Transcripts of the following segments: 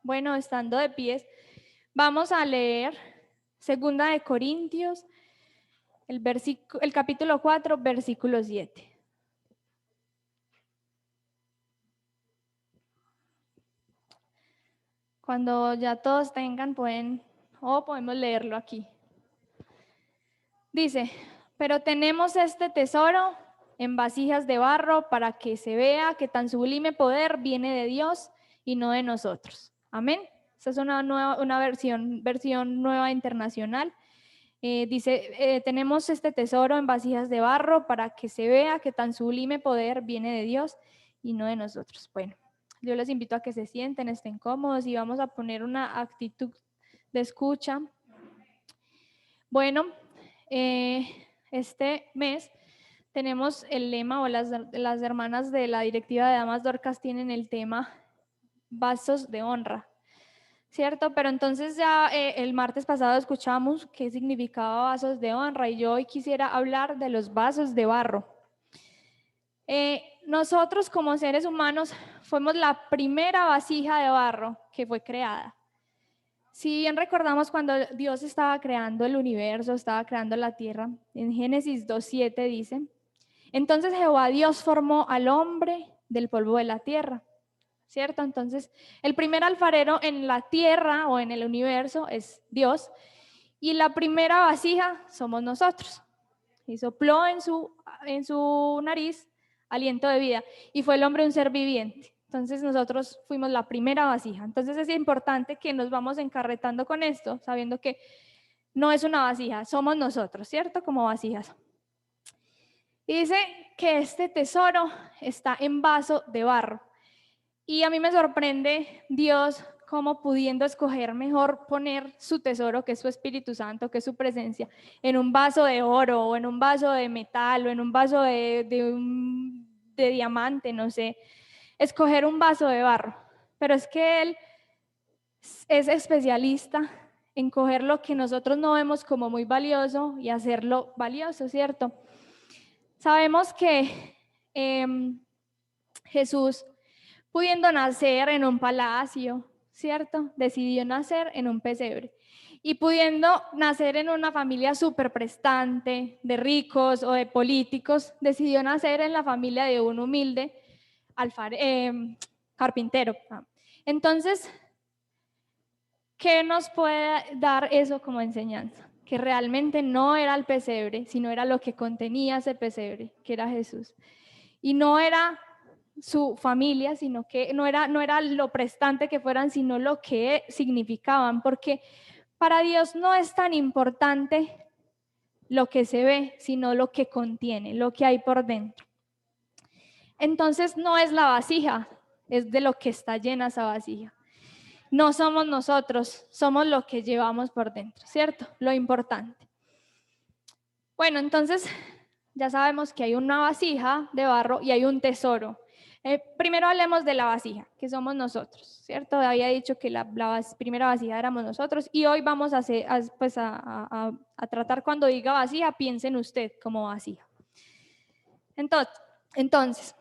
Bueno, estando de pies, vamos a leer 2 Corintios, el capítulo 4, versículo 7. Cuando ya todos tengan, podemos leerlo aquí. Dice, pero tenemos este tesoro en vasijas de barro para que se vea que tan sublime poder viene de Dios y no de nosotros. Amén. Esta es una versión nueva internacional. Dice, tenemos este tesoro en vasijas de barro para que se vea que tan sublime poder viene de Dios y no de nosotros. Bueno, yo les invito a que se sienten, estén cómodos y vamos a poner una actitud de escucha. Bueno, este mes tenemos el lema, o las hermanas de la directiva de Damas Dorcas tienen el tema vasos de honra, ¿cierto? Pero entonces ya el martes pasado escuchamos qué significaba vasos de honra y yo hoy quisiera hablar de los vasos de barro. Nosotros como seres humanos fuimos la primera vasija de barro que fue creada. Si bien recordamos cuando Dios estaba creando el universo, estaba creando la tierra, en Génesis 2:7 dice, entonces Jehová Dios formó al hombre del polvo de la tierra, ¿cierto? Entonces el primer alfarero en la tierra o en el universo es Dios y la primera vasija somos nosotros. Y sopló en su nariz aliento de vida y fue el hombre un ser viviente. Entonces nosotros fuimos la primera vasija. Entonces es importante que nos vamos encarretando con esto, sabiendo que no es una vasija, somos nosotros, ¿cierto? Como vasijas. Y dice que este tesoro está en vaso de barro. Y a mí me sorprende Dios cómo pudiendo escoger mejor poner su tesoro, que es su Espíritu Santo, que es su presencia, en un vaso de oro o en un vaso de metal o en un vaso de diamante, no sé, escoger un vaso de barro. Pero es que Él es especialista en coger lo que nosotros no vemos como muy valioso y hacerlo valioso, ¿cierto? Sabemos que Jesús, pudiendo nacer en un palacio, ¿cierto? Decidió nacer en un pesebre. Y pudiendo nacer en una familia súper prestante, de ricos o de políticos, decidió nacer en la familia de un humilde carpintero. Entonces, ¿qué nos puede dar eso como enseñanza? Que realmente no era el pesebre, sino era lo que contenía ese pesebre, que era Jesús. Y no era su familia, sino que no era lo prestante que fueran, sino lo que significaban, porque para Dios no es tan importante lo que se ve, sino lo que contiene, lo que hay por dentro. Entonces no es la vasija, es de lo que está llena esa vasija. No somos nosotros, somos lo que llevamos por dentro, ¿cierto? Lo importante. Bueno, entonces ya sabemos que hay una vasija de barro y hay un tesoro. Primero hablemos de la vasija, que somos nosotros, ¿cierto? Había dicho que la primera vasija éramos nosotros y hoy vamos a tratar cuando diga vasija, piensen usted como vasija. Entonces,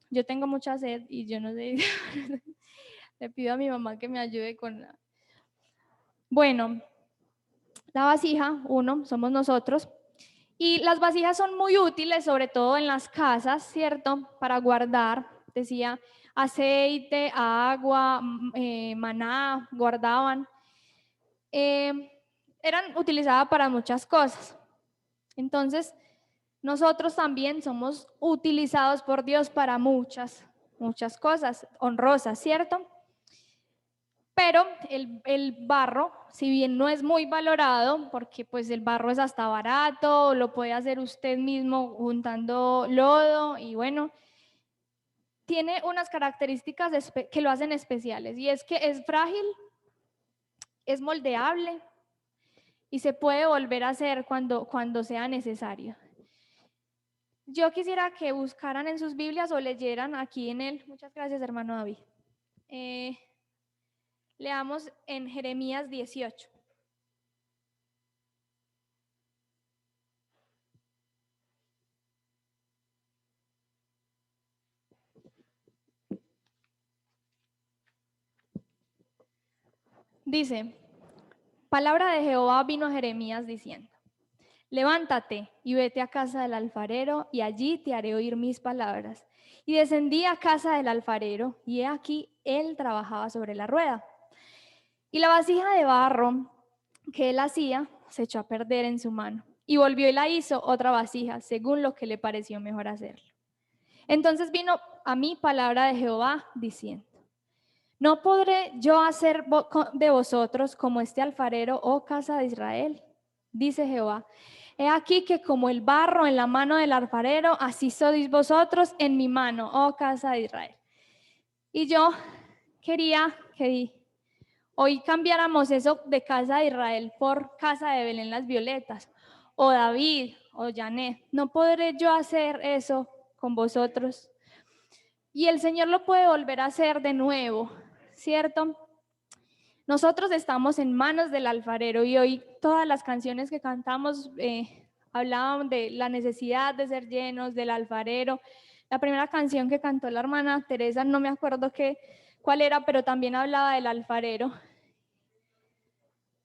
yo tengo mucha sed y yo no sé, le pido a mi mamá que me ayude con la... Bueno, la vasija, somos nosotros. Y las vasijas son muy útiles, sobre todo en las casas, ¿cierto? Para guardar, decía, aceite, agua, maná, guardaban. Eran utilizadas para muchas cosas. Entonces, nosotros también somos utilizados por Dios para muchas cosas honrosas, ¿cierto? Pero el barro, si bien no es muy valorado, porque pues el barro es hasta barato, lo puede hacer usted mismo juntando lodo y bueno, tiene unas características que lo hacen especiales y es que es frágil, es moldeable y se puede volver a hacer cuando sea necesario. Yo quisiera que buscaran en sus Biblias o leyeran aquí en él. Muchas gracias, hermano David. Leamos en Jeremías 18. Dice, palabra de Jehová vino a Jeremías diciendo, levántate y vete a casa del alfarero, y allí te haré oír mis palabras. Y descendí a casa del alfarero, y he aquí él trabajaba sobre la rueda. Y la vasija de barro que él hacía se echó a perder en su mano. Y volvió y la hizo otra vasija, según lo que le pareció mejor hacerlo. Entonces vino a mí palabra de Jehová diciendo, ¿no podré yo hacer de vosotros como este alfarero, oh casa de Israel? Dice Jehová. He aquí que como el barro en la mano del alfarero, así sois vosotros en mi mano, oh casa de Israel. Y yo quería que hoy cambiáramos eso de casa de Israel por casa de Belén las Violetas, o David, o Janet. ¿No podré yo hacer eso con vosotros? Y el Señor lo puede volver a hacer de nuevo, ¿cierto? Nosotros estamos en manos del alfarero y hoy todas las canciones que cantamos hablaban de la necesidad de ser llenos del alfarero. La primera canción que cantó la hermana Teresa, no me acuerdo cuál era, pero también hablaba del alfarero,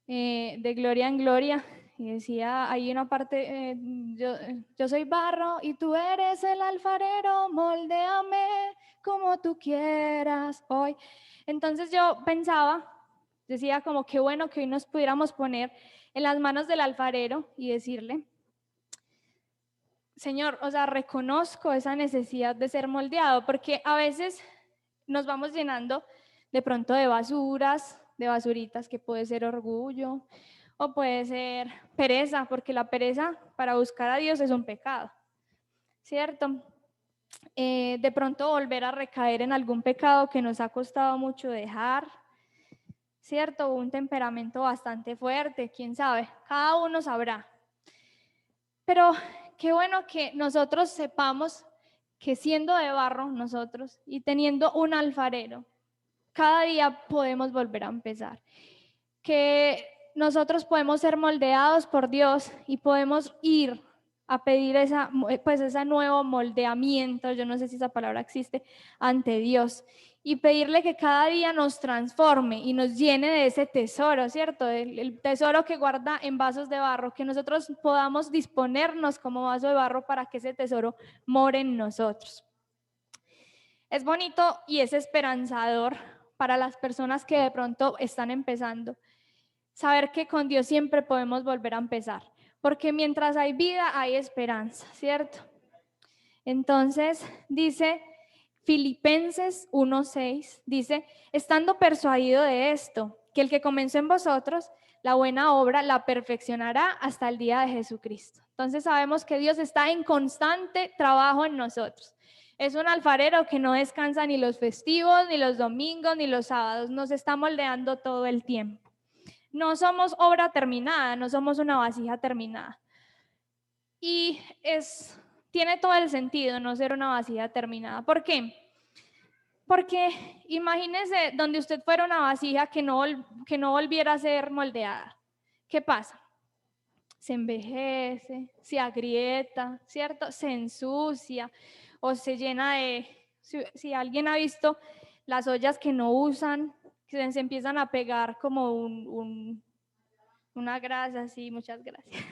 de gloria en gloria. Y decía, hay una parte, yo soy barro y tú eres el alfarero, moldéame como tú quieras hoy. Entonces yo pensaba, decía como qué bueno que hoy nos pudiéramos poner en las manos del alfarero y decirle, Señor, o sea, reconozco esa necesidad de ser moldeado, porque a veces nos vamos llenando de pronto de basuras, de basuritas, que puede ser orgullo o puede ser pereza, porque la pereza para buscar a Dios es un pecado, ¿cierto? De pronto volver a recaer en algún pecado que nos ha costado mucho dejar, ¿cierto? Un temperamento bastante fuerte, quién sabe, cada uno sabrá. Pero qué bueno que nosotros sepamos que siendo de barro nosotros y teniendo un alfarero, cada día podemos volver a empezar. Que nosotros podemos ser moldeados por Dios y podemos ir a pedir ese nuevo moldeamiento, yo no sé si esa palabra existe, ante Dios. Y pedirle que cada día nos transforme y nos llene de ese tesoro, ¿cierto? El tesoro que guarda en vasos de barro, que nosotros podamos disponernos como vaso de barro para que ese tesoro more en nosotros. Es bonito y es esperanzador para las personas que de pronto están empezando, saber que con Dios siempre podemos volver a empezar, porque mientras hay vida hay esperanza, ¿cierto? Entonces dice Filipenses 1:6, dice, estando persuadido de esto, que el que comenzó en vosotros la buena obra la perfeccionará hasta el día de Jesucristo. Entonces sabemos que Dios está en constante trabajo en nosotros. Es un alfarero que no descansa ni los festivos, ni los domingos, ni los sábados. Nos está moldeando todo el tiempo. No somos obra terminada, no somos una vasija terminada. Y tiene todo el sentido no ser una vasija terminada. ¿Por qué? Porque imagínese donde usted fuera una vasija que no volviera a ser moldeada. ¿Qué pasa? Se envejece, se agrieta, ¿cierto? Se ensucia o se llena de... Si alguien ha visto las ollas que no usan, que se empiezan a pegar como una grasa, sí, muchas gracias.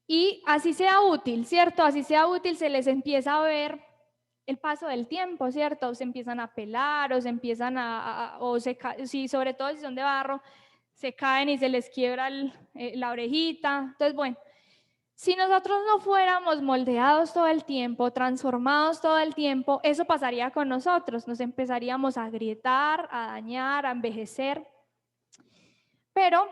Y así sea útil, ¿cierto? Así sea útil, se les empieza a ver el paso del tiempo, ¿cierto? Se empiezan a pelar o se empiezan sí, sobre todo si son de barro, se caen y se les quiebra la orejita. Entonces, bueno, si nosotros no fuéramos moldeados todo el tiempo, transformados todo el tiempo, eso pasaría con nosotros, nos empezaríamos a agrietar, a dañar, a envejecer. Pero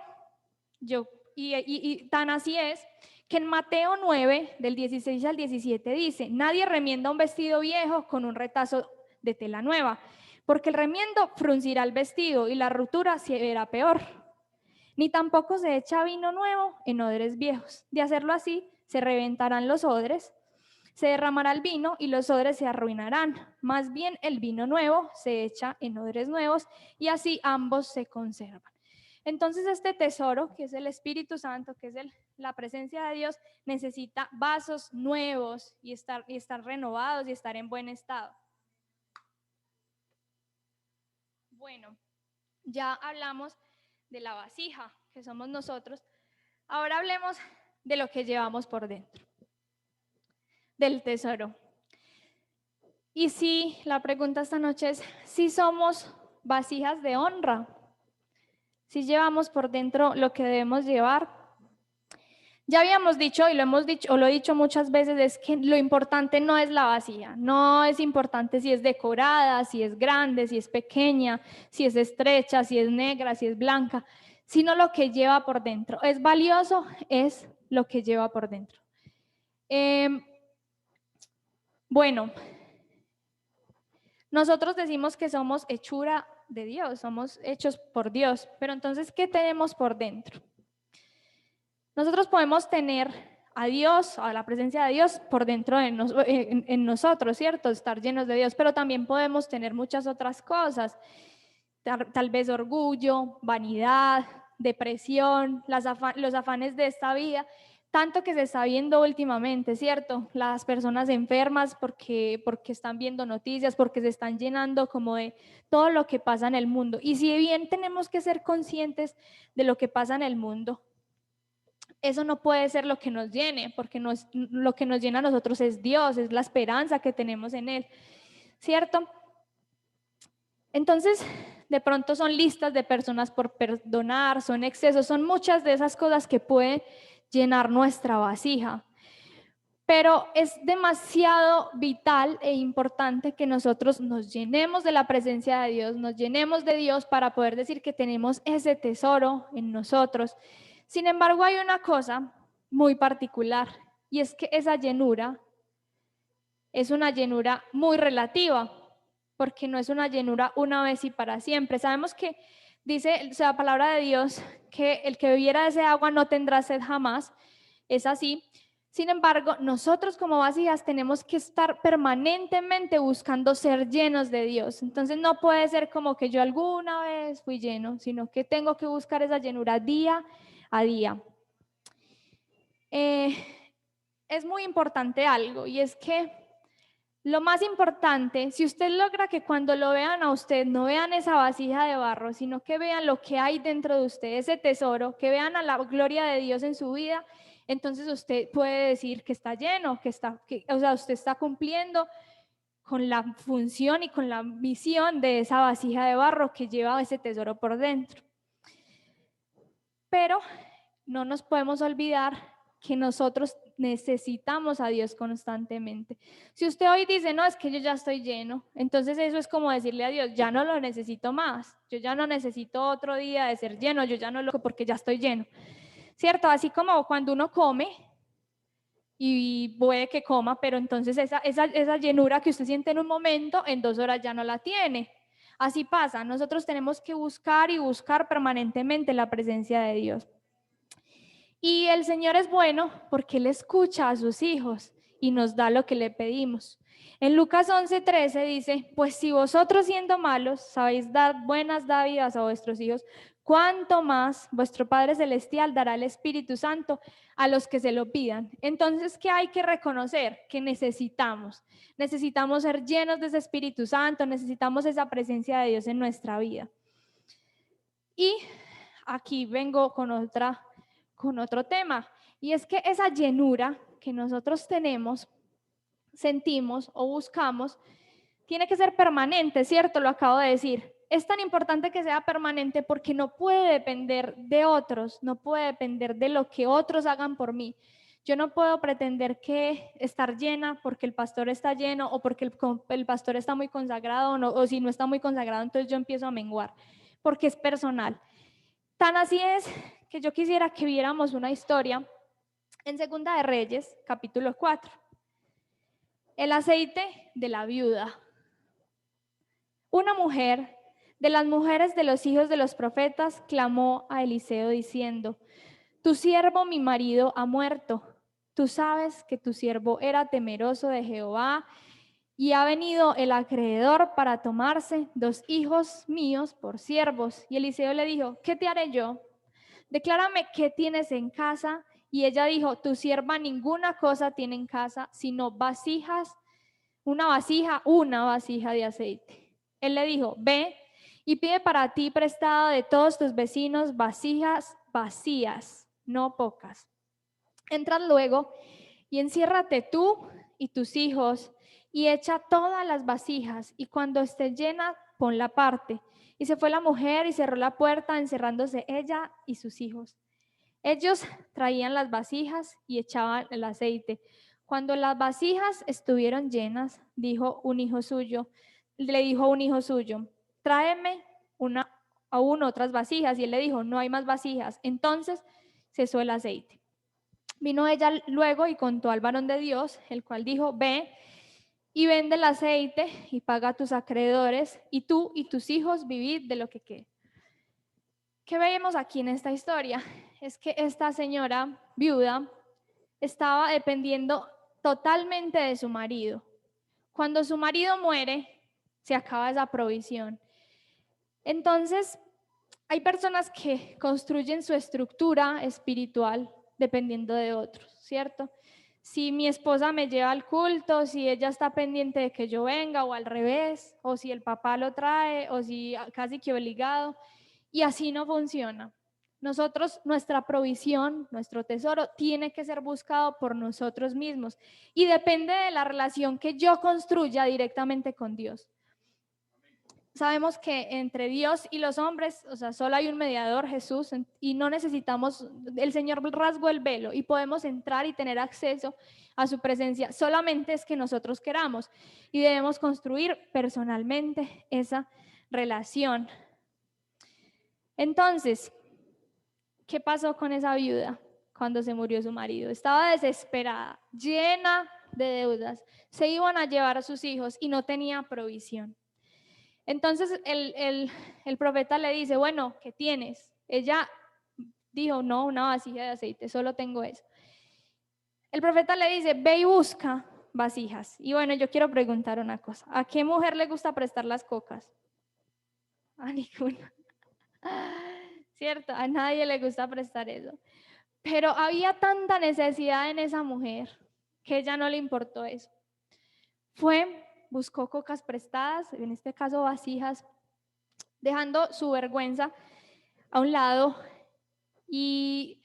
y tan así es que en Mateo 9, del 16 al 17 dice, nadie remienda un vestido viejo con un retazo de tela nueva, porque el remiendo fruncirá el vestido y la ruptura se verá peor. Ni tampoco se echa vino nuevo en odres viejos. De hacerlo así, se reventarán los odres, se derramará el vino y los odres se arruinarán. Más bien el vino nuevo se echa en odres nuevos y así ambos se conservan. Entonces este tesoro, que es el Espíritu Santo, que es la presencia de Dios, necesita vasos nuevos y estar renovados y estar en buen estado. Bueno, ya hablamos de la vasija, que somos nosotros. Ahora hablemos de lo que llevamos por dentro, del tesoro. Y sí, la pregunta esta noche es, si somos vasijas de honra, si llevamos por dentro lo que debemos llevar. Ya habíamos dicho, y lo hemos dicho, o lo he dicho muchas veces, es que lo importante no es la vasija, no es importante si es decorada, si es grande, si es pequeña, si es estrecha, si es negra, si es blanca, sino lo que lleva por dentro. Es valioso, es lo que lleva por dentro. Bueno, nosotros decimos que somos hechura de Dios, somos hechos por Dios, pero entonces, ¿qué tenemos por dentro? Nosotros podemos tener a Dios, a la presencia de Dios por dentro de en nosotros, ¿cierto? Estar llenos de Dios, pero también podemos tener muchas otras cosas, tal vez orgullo, vanidad, depresión, los afanes de esta vida, tanto que se está viendo últimamente, ¿cierto? Las personas enfermas porque están viendo noticias, porque se están llenando como de todo lo que pasa en el mundo. Y si bien tenemos que ser conscientes de lo que pasa en el mundo, eso no puede ser lo que nos llene, porque lo que nos llena a nosotros es Dios, es la esperanza que tenemos en Él, ¿cierto? Entonces, de pronto son listas de personas por perdonar, son excesos, son muchas de esas cosas que pueden llenar nuestra vasija. Pero es demasiado vital e importante que nosotros nos llenemos de la presencia de Dios, nos llenemos de Dios para poder decir que tenemos ese tesoro en nosotros. Sin embargo, hay una cosa muy particular y es que esa llenura es una llenura muy relativa, porque no es una llenura una vez y para siempre. Sabemos que dice la palabra de Dios que el que bebiera de ese agua no tendrá sed jamás. Es así. Sin embargo, nosotros como vasijas tenemos que estar permanentemente buscando ser llenos de Dios. Entonces no puede ser como que yo alguna vez fui lleno, sino que tengo que buscar esa llenura día a día. Es muy importante algo, y es que lo más importante, si usted logra que cuando lo vean a usted no vean esa vasija de barro, sino que vean lo que hay dentro de usted, ese tesoro, que vean a la gloria de Dios en su vida, entonces usted puede decir que está lleno, o sea, usted está cumpliendo con la función y con la misión de esa vasija de barro que lleva ese tesoro por dentro. Pero no nos podemos olvidar que nosotros necesitamos a Dios constantemente. Si usted hoy dice, no, es que yo ya estoy lleno, entonces eso es como decirle a Dios, ya no lo necesito más, yo ya no necesito otro día de ser lleno, yo ya no lo porque ya estoy lleno, ¿cierto? Así como cuando uno come y puede que coma, pero entonces esa llenura que usted siente en un momento, en 2 horas ya no la tiene. Así pasa, nosotros tenemos que buscar y buscar permanentemente la presencia de Dios. Y el Señor es bueno porque Él escucha a sus hijos y nos da lo que le pedimos. En Lucas 11:13 dice, pues si vosotros siendo malos sabéis dar buenas dádivas a vuestros hijos, cuánto más vuestro Padre Celestial dará el Espíritu Santo a los que se lo pidan. Entonces, ¿qué hay que reconocer? Que necesitamos ser llenos de ese Espíritu Santo, necesitamos esa presencia de Dios en nuestra vida. Y aquí vengo con otro tema, y es que esa llenura que nosotros tenemos, sentimos o buscamos, tiene que ser permanente, ¿cierto? Lo acabo de decir. Es tan importante que sea permanente porque no puede depender de otros, no puede depender de lo que otros hagan por mí. Yo no puedo pretender que estar llena porque el pastor está lleno o porque el pastor está muy consagrado o si no está muy consagrado, entonces yo empiezo a menguar, porque es personal. Tan así es que yo quisiera que viéramos una historia en Segunda de Reyes, capítulo 4. El aceite de la viuda. Una mujer de las mujeres de los hijos de los profetas clamó a Eliseo diciendo, tu siervo mi marido ha muerto. Tú sabes que tu siervo era temeroso de Jehová y ha venido el acreedor para tomarse 2 hijos míos por siervos. Y Eliseo le dijo, ¿qué te haré yo? Declárame qué tienes en casa. Y ella dijo, tu sierva ninguna cosa tiene en casa, sino vasijas, una vasija de aceite. Él le dijo, ve y pide para ti prestado de todos tus vecinos vasijas vacías, no pocas. Entra luego y enciérrate tú y tus hijos y echa todas las vasijas, y cuando esté llena, ponla aparte. Y se fue la mujer y cerró la puerta, encerrándose ella y sus hijos. Ellos traían las vasijas y echaban el aceite. Cuando las vasijas estuvieron llenas, le dijo un hijo suyo, tráeme aún otras vasijas. Y él le dijo, no hay más vasijas. Entonces cesó el aceite. Vino ella luego y contó al varón de Dios, el cual dijo, ve y vende el aceite y paga a tus acreedores, y tú y tus hijos vivid de lo que quede. ¿Qué vemos aquí en esta historia? Es que esta señora viuda estaba dependiendo totalmente de su marido. Cuando su marido muere, se acaba esa provisión. Entonces, hay personas que construyen su estructura espiritual dependiendo de otros, ¿cierto? Si mi esposa me lleva al culto, si ella está pendiente de que yo venga o al revés, o si el papá lo trae, o si casi que obligado, y así no funciona. Nosotros, nuestra provisión, nuestro tesoro, tiene que ser buscado por nosotros mismos y depende de la relación que yo construya directamente con Dios. Sabemos que entre Dios y los hombres, o sea, solo hay un mediador, Jesús, y no necesitamos, el Señor rasgó el velo y podemos entrar y tener acceso a su presencia, solamente es que nosotros queramos y debemos construir personalmente esa relación. Entonces, ¿qué pasó con esa viuda cuando se murió su marido? Estaba desesperada, llena de deudas, se iban a llevar a sus hijos y no tenía provisión. Entonces el profeta le dice, bueno, ¿qué tienes? Ella dijo, no, una vasija de aceite, solo tengo eso. El profeta le dice, ve y busca vasijas. Y bueno, yo quiero preguntar una cosa, ¿a qué mujer le gusta prestar las cocas? A ninguna. ¿Cierto? A nadie le gusta prestar eso. Pero había tanta necesidad en esa mujer que a ella no le importó eso. Buscó cocas prestadas, en este caso vasijas, dejando su vergüenza a un lado. Y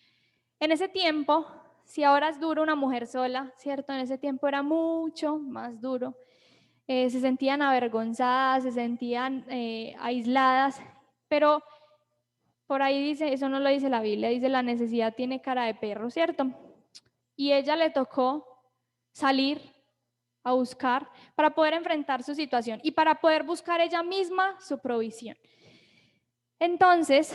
en ese tiempo, si ahora es duro una mujer sola, ¿cierto? En ese tiempo era mucho más duro. Se sentían avergonzadas, se sentían aisladas, pero por ahí dice, eso no lo dice la Biblia, dice la necesidad tiene cara de perro, ¿cierto? Y ella le tocó salir a buscar para poder enfrentar su situación y para poder buscar ella misma su provisión. Entonces,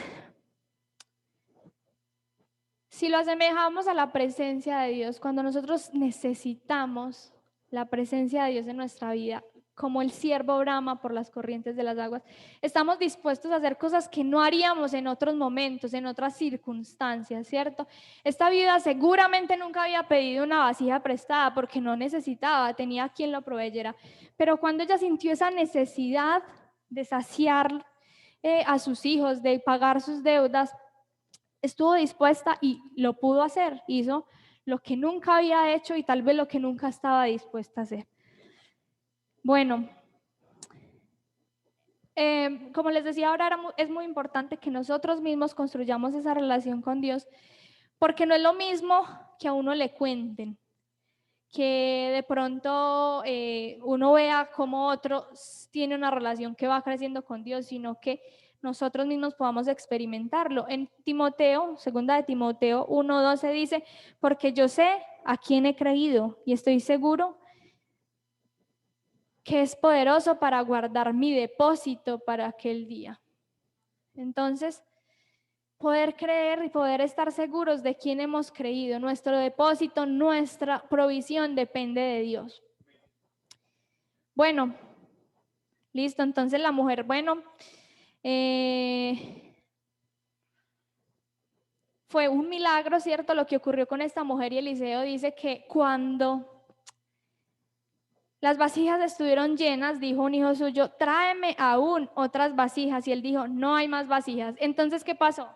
si lo asemejamos a la presencia de Dios, cuando nosotros necesitamos la presencia de Dios en nuestra vida, como el ciervo brama por las corrientes de las aguas, estamos dispuestos a hacer cosas que no haríamos en otros momentos, en otras circunstancias, ¿cierto? Esta viuda seguramente nunca había pedido una vasija prestada porque no necesitaba, tenía quien lo proveyera, pero cuando ella sintió esa necesidad de saciar a sus hijos, de pagar sus deudas, estuvo dispuesta y lo pudo hacer, hizo lo que nunca había hecho y tal vez lo que nunca estaba dispuesta a hacer. Bueno, como les decía ahora, es muy importante que nosotros mismos construyamos esa relación con Dios, porque no es lo mismo que a uno le cuenten, que de pronto uno vea cómo otro tiene una relación que va creciendo con Dios, sino que nosotros mismos podamos experimentarlo. En Timoteo, segunda de Timoteo 1:12 dice, porque yo sé a quién he creído y estoy seguro que es poderoso para guardar mi depósito para aquel día. Entonces, poder creer y poder estar seguros de quién hemos creído. Nuestro depósito, nuestra provisión depende de Dios. Bueno, listo. Entonces la mujer, fue un milagro, ¿cierto? Lo que ocurrió con esta mujer, y Eliseo dice que cuando las vasijas estuvieron llenas, dijo un hijo suyo, tráeme aún otras vasijas. Y él dijo, no hay más vasijas. Entonces, ¿qué pasó?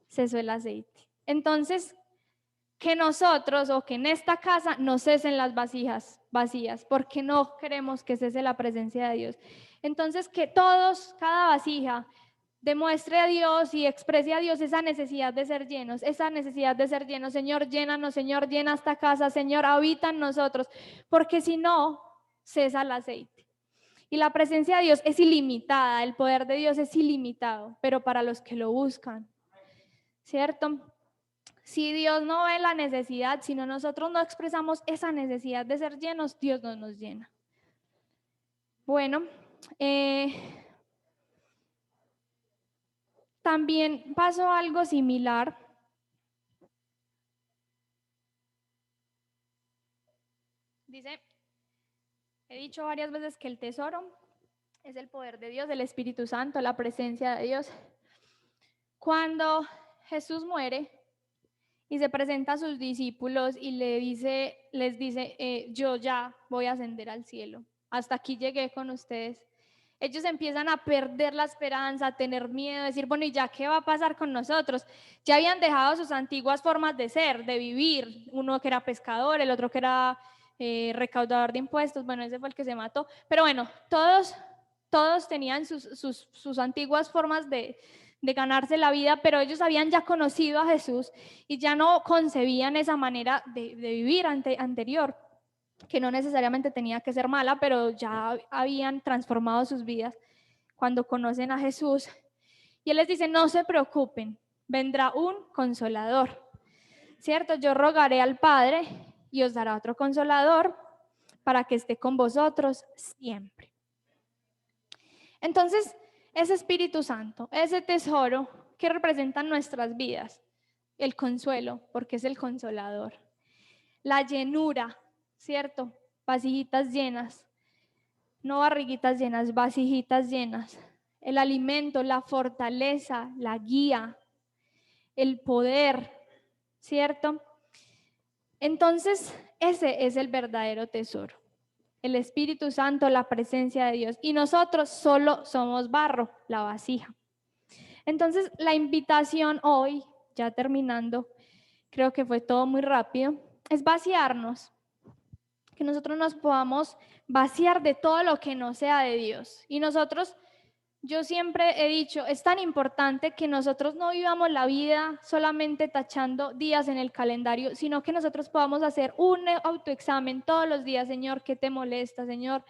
Cesó el aceite. Entonces, que nosotros o que en esta casa no cesen las vasijas vacías, porque no queremos que cese la presencia de Dios. Entonces, que todos, cada vasija, demuestre a Dios y exprese a Dios esa necesidad de ser llenos, esa necesidad de ser llenos. Señor, llénanos, Señor, llena esta casa, Señor, habita en nosotros, porque si no, cesa el aceite. Y la presencia de Dios es ilimitada, el poder de Dios es ilimitado, pero para los que lo buscan, ¿cierto? Si Dios no ve la necesidad, si nosotros no expresamos esa necesidad de ser llenos, Dios no nos llena. Bueno, también pasó algo similar. Dice, he dicho varias veces que el tesoro es el poder de Dios, el Espíritu Santo, la presencia de Dios. Cuando Jesús muere y se presenta a sus discípulos y les dice, yo ya voy a ascender al cielo, hasta aquí llegué con ustedes. Ellos empiezan a perder la esperanza, a tener miedo, a decir, bueno, ¿y ya qué va a pasar con nosotros? Ya habían dejado sus antiguas formas de ser, de vivir, uno que era pescador, el otro que era recaudador de impuestos, bueno, ese fue el que se mató, pero bueno, todos tenían sus antiguas formas de ganarse la vida, pero ellos habían ya conocido a Jesús y ya no concebían esa manera de vivir anterior, que no necesariamente tenía que ser mala, pero ya habían transformado sus vidas cuando conocen a Jesús. Y Él les dice, no se preocupen, vendrá un consolador, ¿cierto? Yo rogaré al Padre y os dará otro consolador para que esté con vosotros siempre. Entonces, ese Espíritu Santo, ese tesoro que representa nuestras vidas, el consuelo, porque es el consolador, la llenura, ¿cierto? Vasijitas llenas, no barriguitas llenas, vasijitas llenas, el alimento, la fortaleza, la guía, el poder, ¿cierto? Entonces, ese es el verdadero tesoro. El Espíritu Santo, la presencia de Dios. Y nosotros solo somos barro, la vasija. Entonces, la invitación hoy, ya terminando, creo que fue todo muy rápido, es vaciarnos. Que nosotros nos podamos vaciar de todo lo que no sea de Dios. Y nosotros, yo siempre he dicho, es tan importante que nosotros no vivamos la vida solamente tachando días en el calendario, sino que nosotros podamos hacer un autoexamen todos los días. Señor, ¿qué te molesta? Señor,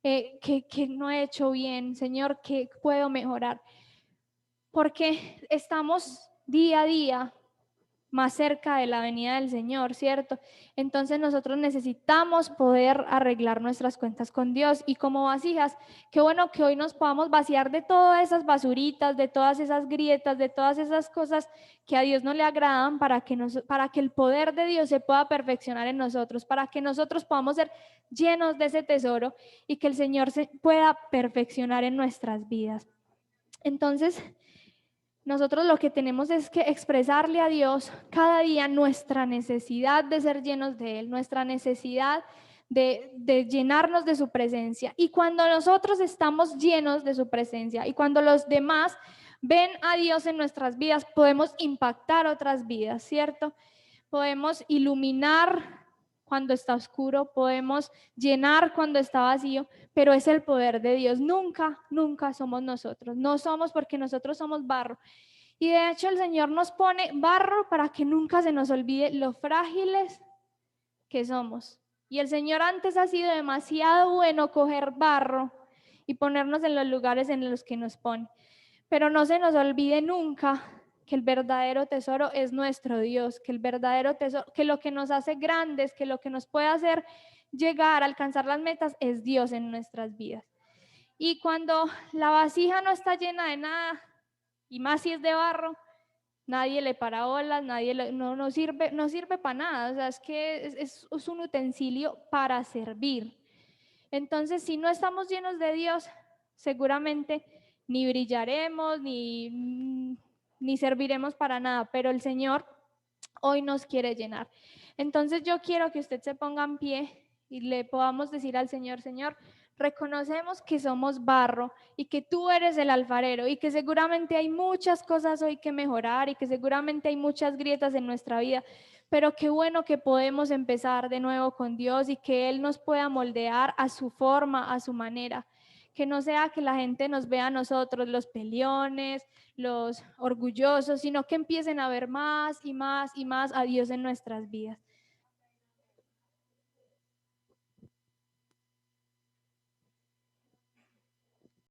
¿qué no he hecho bien? Señor, ¿qué puedo mejorar? Porque estamos día a día más cerca de la venida del Señor, ¿cierto? Entonces nosotros necesitamos poder arreglar nuestras cuentas con Dios y como vasijas, qué bueno que hoy nos podamos vaciar de todas esas basuritas, de todas esas grietas, de todas esas cosas que a Dios no le agradan para que el poder de Dios se pueda perfeccionar en nosotros, para que nosotros podamos ser llenos de ese tesoro y que el Señor se pueda perfeccionar en nuestras vidas. Entonces, nosotros lo que tenemos es que expresarle a Dios cada día nuestra necesidad de ser llenos de Él, nuestra necesidad de llenarnos de su presencia. Y cuando nosotros estamos llenos de su presencia y cuando los demás ven a Dios en nuestras vidas, podemos impactar otras vidas, ¿cierto? Podemos iluminar cuando está oscuro, podemos llenar cuando está vacío, pero es el poder de Dios. Nunca, nunca somos nosotros. No somos porque nosotros somos barro. Y de hecho el Señor nos pone barro para que nunca se nos olvide lo frágiles que somos. Y el Señor antes ha sido demasiado bueno coger barro y ponernos en los lugares en los que nos pone. Pero no se nos olvide nunca que el verdadero tesoro es nuestro Dios, que el verdadero tesoro, que lo que nos hace grandes, que lo que nos puede hacer llegar a alcanzar las metas es Dios en nuestras vidas. Y cuando la vasija no está llena de nada, y más si es de barro, nadie le para bolas, no sirve para nada, o sea, es que es un utensilio para servir. Entonces, si no estamos llenos de Dios, seguramente ni brillaremos, ni serviremos para nada, pero el Señor hoy nos quiere llenar. Entonces yo quiero que usted se ponga en pie y le podamos decir al Señor, Señor, reconocemos que somos barro y que tú eres el alfarero y que seguramente hay muchas cosas hoy que mejorar y que seguramente hay muchas grietas en nuestra vida, Pero qué bueno que podemos empezar de nuevo con Dios y que Él nos pueda moldear a su forma, a su manera. Que no sea que la gente nos vea a nosotros los peleones, los orgullosos, sino que empiecen a ver más y más y más a Dios en nuestras vidas.